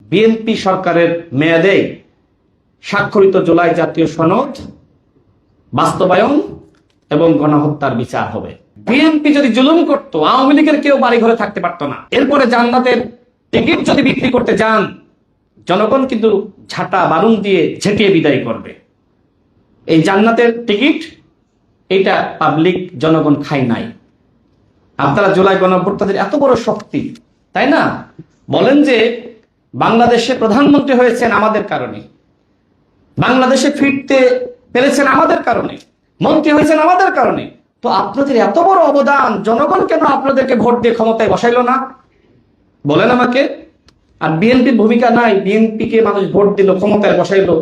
BNP সরকারের মেয়াদে স্বাক্ষরিত জুলাই জাতীয় সনদ বাস্তবায়ন এবং গণহত্যার বিচার হবে। বিএনপি যদি জুলুম করত, আওয়ামী লীগের কেউ বাড়ি ঘরে থাকতে পারতো না। এরপরে জান্নাতের টিকিট যদি বিক্রি করতে যান, জনগণ কিন্তু ঝাঁটা বারুণ দিয়ে ঝেঁটিয়ে বিদায় করবে। এই জান্নাতের টিকিট এটা পাবলিক জনগণ খায় নাই। আপনারা জুলাই গণঅভ্যুত্থানের এত বড় শক্তি, তাই না? বলেন যে বাংলাদেশে প্রধানমন্ত্রী হয়েছেন আমাদের কারণে, বাংলাদেশে ফিরতে পেরেছেন আমাদের কারণে, মন্ত্রী হয়েছেন আমাদের কারণে। তো আপনাদের এত বড় অবদান, জনগণ কেন আপনাদেরকে ভোট দিয়ে ক্ষমতায় বসাইলো না? বলেন আমাকে। আর বিএনপির ভূমিকা নাই, বিএনপিকে মানুষ ভোট দিল, ক্ষমতায় বসাইলো,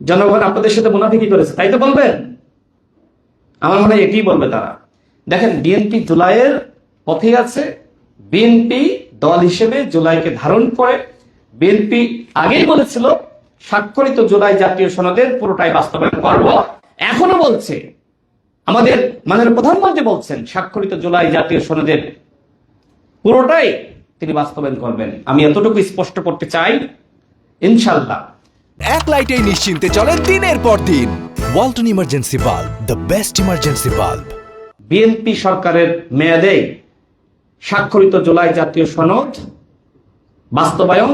জনগণ আপনাদের সাথে মুনাফিকি করেছে, তাই তো বলবেন? আমার মনে হয় এটাই বলবে তারা। দেখেন, বিএনপি জুলাইয়ের পথে আছে। বিএনপি দল হিসেবে জুলাইকে ধারণ করে। বিএনপি আগেই বলেছিল স্বাক্ষরিত জুলাই জাতীয় সনদের পুরোটাই বাস্তবায়ন করব। এখনো বলছে, আমাদের মাননীয় প্রধানমন্ত্রী বলছেন স্বাক্ষরিত জুলাই জাতীয় সনদের পুরোটাই তিনি বাস্তবায়ন করবেন। আমি এতটুকু স্পষ্ট করতে চাই, ইনশাআল্লাহ। এক লাইটেই নিশ্চিন্তে চলে দিনের পর দিন। Walton emergency bulb, the best emergency bulb. BNP সরকারের মেয়াদে স্বাক্ষরিত জুলাই জাতীয় সনদ বাস্তবায়ন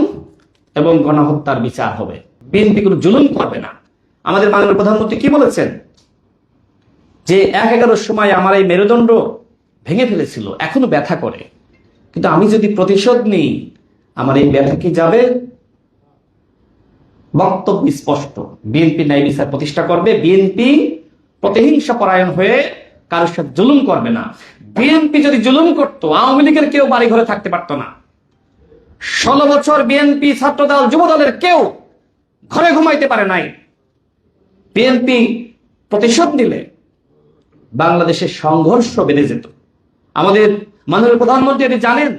এবং গণহত্যার বিচার হবে। বিএনপি কোনো জুলুম করবে না। আমাদের মাননীয় প্রধানমন্ত্রী কি বলেছেন? যে ১/১১ সময় আমার এই মেরুদণ্ড ভেঙে ফেলেছিল, এখনো ব্যথা করে, কিন্তু আমি যদি প্রতিশোধ নিই আমার এই ব্যথা কি যাবে? বক্তব্য স্পষ্ট। বিএনপি ন্যায় বিচার প্রতিষ্ঠা করবে। বিএনপি প্রতিহিংসা পরায়ণ হয়ে কারোর সাথে জুলুম করবে না। বিএনপি যদি জুলুম করত, আওয়ামী লীগের কেউ বাড়ি ঘরে থাকতে পারতো না। 16 বছর বিএনপি, ছাত্রদল, যুবদলের কেউ ঘরে ঘুমাইতে পারে নাই। বিএনপি প্রতিশোধ নিলে বাংলাদেশের সংঘর্ষ বেড়ে যেত। আমাদের মাননীয় প্রধানমন্ত্রী এটি জানেন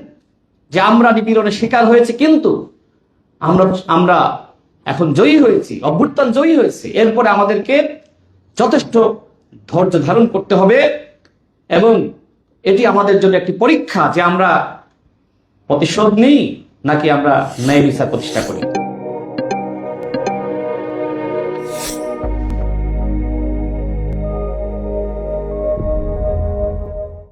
যে আমরা নিপীড়নের শিকার হয়েছে, কিন্তু আমরা এখন জয়ী হয়েছি, অভ্যুত্থান জয়ী হয়েছে। এরপরে আমাদেরকে যথেষ্ট ধৈর্য ধারণ করতে হবে এবং এটি আমাদের জন্য একটি পরীক্ষা যে আমরা প্রতিশোধ নিই নাকি আমরা ন্যায় বিচার প্রতিষ্ঠা করি।